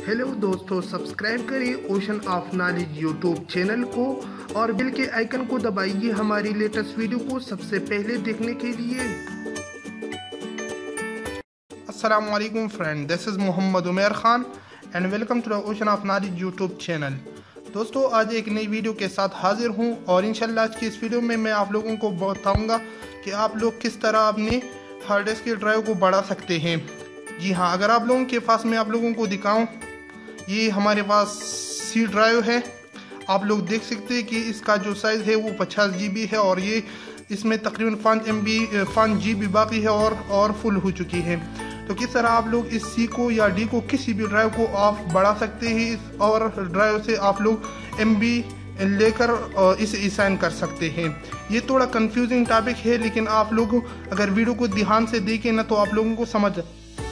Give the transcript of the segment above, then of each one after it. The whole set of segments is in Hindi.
हेलो दोस्तों, सब्सक्राइब करें ocean of knowledge YouTube channel को और बेल के आइकन को दबाइए हमारी लेटेस्ट वीडियो को सबसे पहले देखने के लिए। अस्सलाम वालेकुम friend, this is Mohammad Umar Khan and welcome to the ocean of knowledge YouTube channel. दोस्तों, आज एक नई वीडियो के साथ हाजिर हूं और इंशाल्लाह आज की इस वीडियो में मैं आप लोगों को बताऊंगा कि आप लोग किस तरह अपने हार्ड डिस्क की ड्राइव को बढ़ा सकते हैं। जी हाँ, अगर आप लोगों के पास मैं आप लोगों को दिखाऊं, ये हमारे पास सी ड्राइव है। आप लोग देख सकते हैं कि इसका जो साइज़ है वो 50 GB है और ये इसमें तकरीबन 5 GB बाकी है और फुल हो चुकी है। तो किस तरह आप लोग इस सी को या डी को किसी भी ड्राइव को आप बढ़ा सकते हैं और ड्राइव से आप लोग MB लेकर इसे असाइन कर सकते हैं। ये थोड़ा कंफ्यूजिंग टॉपिक है, लेकिन आप लोग अगर वीडियो को ध्यान से देखें ना तो आप लोगों को समझ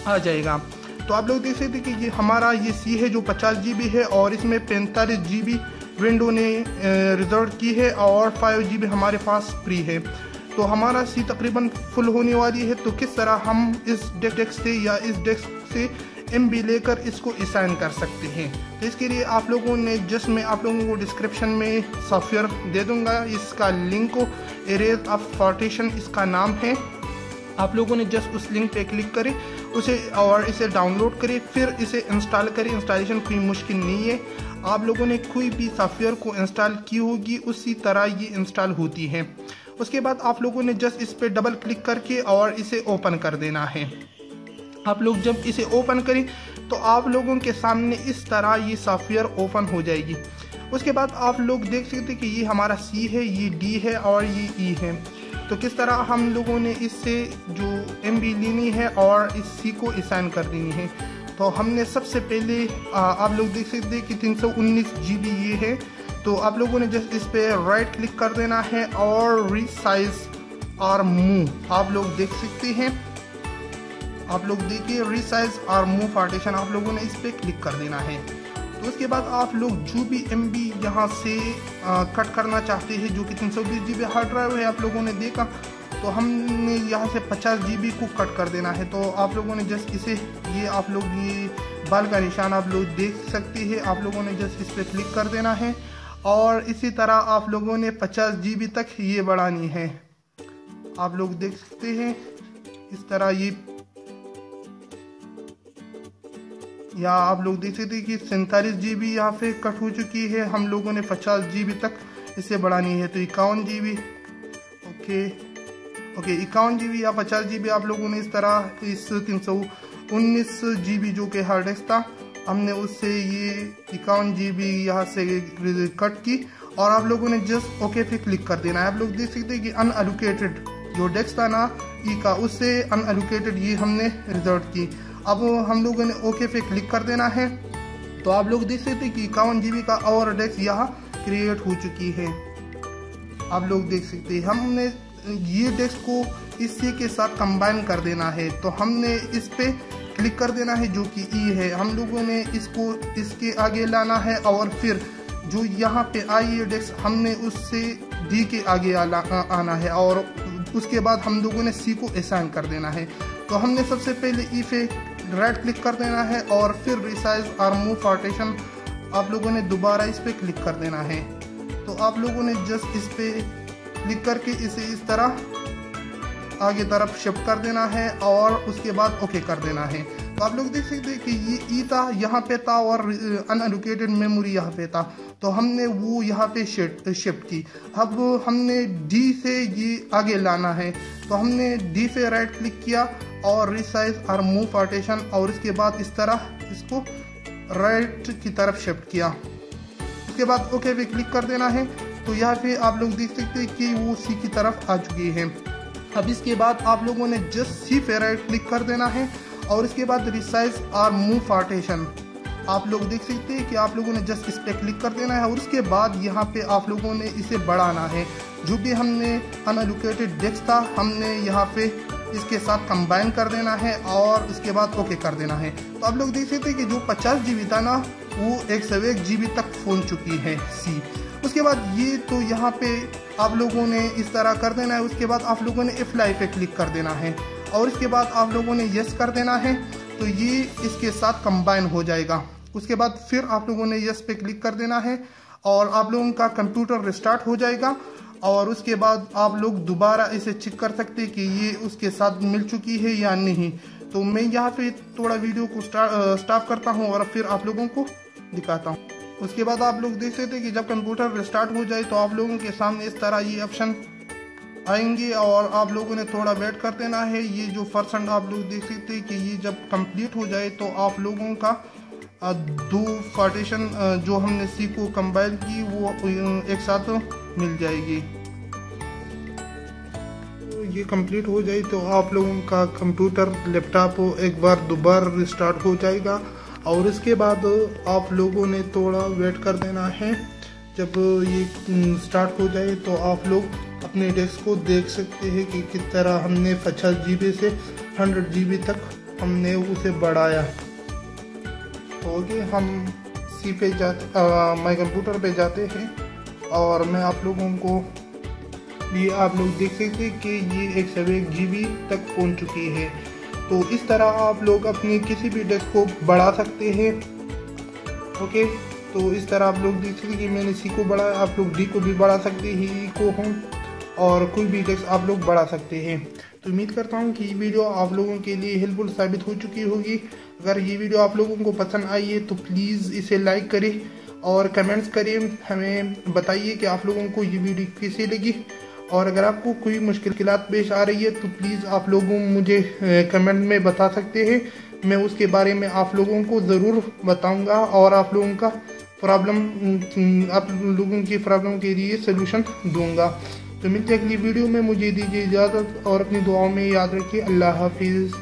आ जाएगा। तो आप लोग देख सकते हैं कि ये हमारा ये सी है जो 50 GB है और इसमें 45 GB विंडो ने रिजर्व की है और 5 GB हमारे पास फ्री है। तो हमारा सी तकरीबन फुल होने वाली है। तो किस तरह हम इस डेस्क से या इस डेस्क से MB लेकर इसको असाइन कर सकते हैं। तो इसके लिए आप लोगों ने जस्ट मैं आप लोगों को डिस्क्रिप्शन में सॉफ्टवेयर दे दूंगा, इसका लिंक को एरेज ऑफ पार्टीशन इसका नाम है। आप लोगों ने जस्ट उस लिंक पे क्लिक करें उसे और इसे डाउनलोड करें, फिर इसे इंस्टॉल करें। इंस्टॉलेशन कोई मुश्किल नहीं है। आप लोगों ने कोई भी सॉफ्टवेयर को इंस्टॉल की होगी उसी तरह ये इंस्टॉल होती है। उसके बाद आप लोगों ने जस्ट इस पर डबल क्लिक करके और इसे ओपन कर देना है। आप लोग जब इसे ओपन करें तो आप लोगों के सामने इस तरह ये सॉफ्टवेयर ओपन हो जाएगी। उसके बाद आप लोग देख सकते हैं कि ये हमारा सी है, ये डी है और ये ई है। तो किस तरह हम लोगों ने इससे जो MB लेनी है और इस सी को असाइन कर देनी है। तो हमने सबसे पहले आप लोग देख सकते हैं कि 319 GB ये है। तो आप लोगों ने जस्ट इस पे राइट क्लिक कर देना है और रीसाइज और मूव आप लोग देख सकते हैं। आप लोग देखिए रीसाइज और मूव पार्टीशन आप लोगों ने इस पे क्लिक कर देना है। तो उसके बाद आप लोग जो भी MB यहाँ से कट करना चाहते हैं, जो कि 320 GB हार्ड ड्राइव है आप लोगों ने देखा, तो हमने यहाँ से 50 GB को कट कर देना है। तो आप लोगों ने जस्ट इसे ये आप लोग ये बाल का निशान आप लोग देख सकते हैं। आप लोगों ने जस्ट इस पर क्लिक कर देना है और इसी तरह आप लोगों ने 50 GB तक ये बढ़ानी है। आप लोग देख सकते हैं इस तरह ये, या आप लोग देख सकते हैं कि 47 GB यहाँ पे कट हो चुकी है। हम लोगों ने 50 GB तक इसे बढ़ानी है। तो 51 GB ओके 51 GB या 50 GB आप लोगों ने इस तरह इस 319 GB जो कि हार्ड डिस्क था हमने उससे ये 51 GB यहाँ से कट की और आप लोगों ने जस्ट ओके पे क्लिक कर देना है। आप लोग देख सकते हैं कि अनएलोकेटेड जो डेस्क था ना ई का, उससे अनएलोकेटेड ये हमने रिजर्व की। अब हम लोगों ने ओके पे क्लिक कर देना है। तो आप लोग देख सकते हैं कि 51 GB का और डेस्क यहाँ क्रिएट हो चुकी है। आप लोग देख सकते हैं हमने ये डेस्क को इसी के साथ कंबाइन कर देना है। तो हमने इस पे क्लिक कर देना है जो कि ई है। हम लोगों ने इसको इसके आगे लाना है और फिर जो यहाँ पे आई है डेस्क हमने उससे डी के आगे आना है और उसके बाद हम लोगों ने सी को असाइन कर देना है। तो हमने सबसे पहले ई पे राइट क्लिक कर देना है और फिर रिसाइज और मूव पार्टीशन आप लोगों ने दोबारा इस पे क्लिक कर देना है। तो आप लोगों ने जस्ट इस पे क्लिक करके इसे इस तरह आगे तरफ शिफ्ट कर देना है और उसके बाद ओके कर देना है। तो आप लोग देख सकते हैं कि ये ई था यहाँ पे था और अनएलोकेटेड मेमोरी यहाँ पे था। तो हमने वो यहाँ पे शिफ्ट की। अब हमने डी से ये आगे लाना है। तो हमने डी पे राइट क्लिक किया और रिसाइज और मूव पार्टीशन और इसके बाद इस तरह इसको राइट की तरफ शिफ्ट किया। उसके बाद ओके पे क्लिक कर देना है। तो यहाँ पे आप लोग देख सकते हैं कि वो सी की तरफ आ चुकी है। अब इसके बाद आप लोगों ने जस्ट सी पे राइट क्लिक कर देना है और इसके बाद रिसाइज और मूव पार्टीशन आप लोग देख सकते हैं कि आप लोगों ने जस्ट इस पे क्लिक कर देना है और उसके बाद यहाँ पे आप लोगों ने इसे बढ़ाना है। जो भी हमने अनएलोकेटेड डेस्क था हमने यहाँ पे इसके साथ कंबाइन कर देना है और उसके बाद ओके कर देना है। तो आप लोग देख सकते हैं कि जो 50 GB था ना वो 101 GB तक पहुँच चुकी है सी। उसके बाद ये तो यहाँ पे आप लोगों ने इस तरह कर देना है। उसके बाद आप लोगों ने अप्लाई पे क्लिक कर देना है और इसके बाद आप लोगों ने यस कर देना है। तो ये इसके साथ कंबाइन हो जाएगा। उसके बाद फिर आप लोगों ने यस पे क्लिक कर देना है और आप लोगों का कंप्यूटर रिस्टार्ट हो जाएगा। और उसके बाद आप लोग दोबारा इसे चेक कर सकते हैं कि ये उसके साथ मिल चुकी है या नहीं। तो मैं यहाँ पे थोड़ा वीडियो को स्टॉप करता हूँ और फिर आप लोगों को दिखाता हूँ। उसके बाद आप लोग देख सकते हैं कि जब कंप्यूटर रिस्टार्ट हो जाए तो आप लोगों के सामने इस तरह ये ऑप्शन आएंगे और आप लोगों ने थोड़ा वेट कर देना है। ये जो % आप लोग देख सकते हैं कि ये जब कंप्लीट हो जाए तो आप लोगों का 2 पार्टीशन जो हमने सी को कंपाइल की वो एक साथ मिल जाएगी। तो ये कंप्लीट हो जाए तो आप लोगों का कंप्यूटर लैपटॉप एक बार दोबारा रिस्टार्ट हो जाएगा और इसके बाद आप लोगों ने थोड़ा वेट कर देना है। जब ये स्टार्ट हो जाए तो आप लोग अपने डेस्क को देख सकते हैं कि किस तरह हमने 50 GB से 100 GB तक हमने उसे बढ़ाया। ओके, हम सी पे जाते माई कंप्यूटर पे जाते हैं और मैं आप लोगों को ये आप लोग देख सकते हैं कि ये 101 GB तक पहुंच चुकी है। तो इस तरह आप लोग अपनी किसी भी डेस्क को बढ़ा सकते हैं। ओके, तो इस तरह आप लोग देख सकते हैं कि मैंने सी को बढ़ाया, आप लोग डी को भी बढ़ा सकते हैं, ई को होम और कोई भी डेस्क आप लोग बढ़ा सकते हैं। तो उम्मीद करता हूँ कि ये वीडियो आप लोगों के लिए हेल्पफुल साबित हो चुकी होगी। अगर ये वीडियो आप लोगों को पसंद आई है तो प्लीज़ इसे लाइक करें और कमेंट्स करें, हमें बताइए कि आप लोगों को ये वीडियो कैसी लगी। और अगर आपको कोई मुश्किलात पेश आ रही है तो प्लीज़ आप लोगों मुझे कमेंट में बता सकते हैं, मैं उसके बारे में आप लोगों को ज़रूर बताऊंगा और आप लोगों का आप लोगों की प्रॉब्लम के लिए सलूशन दूंगा। तो मिलते हैं अगली वीडियो में, मुझे दीजिए इजाज़त और अपनी दुआओं में याद रखिए। अल्लाह हाफिज़।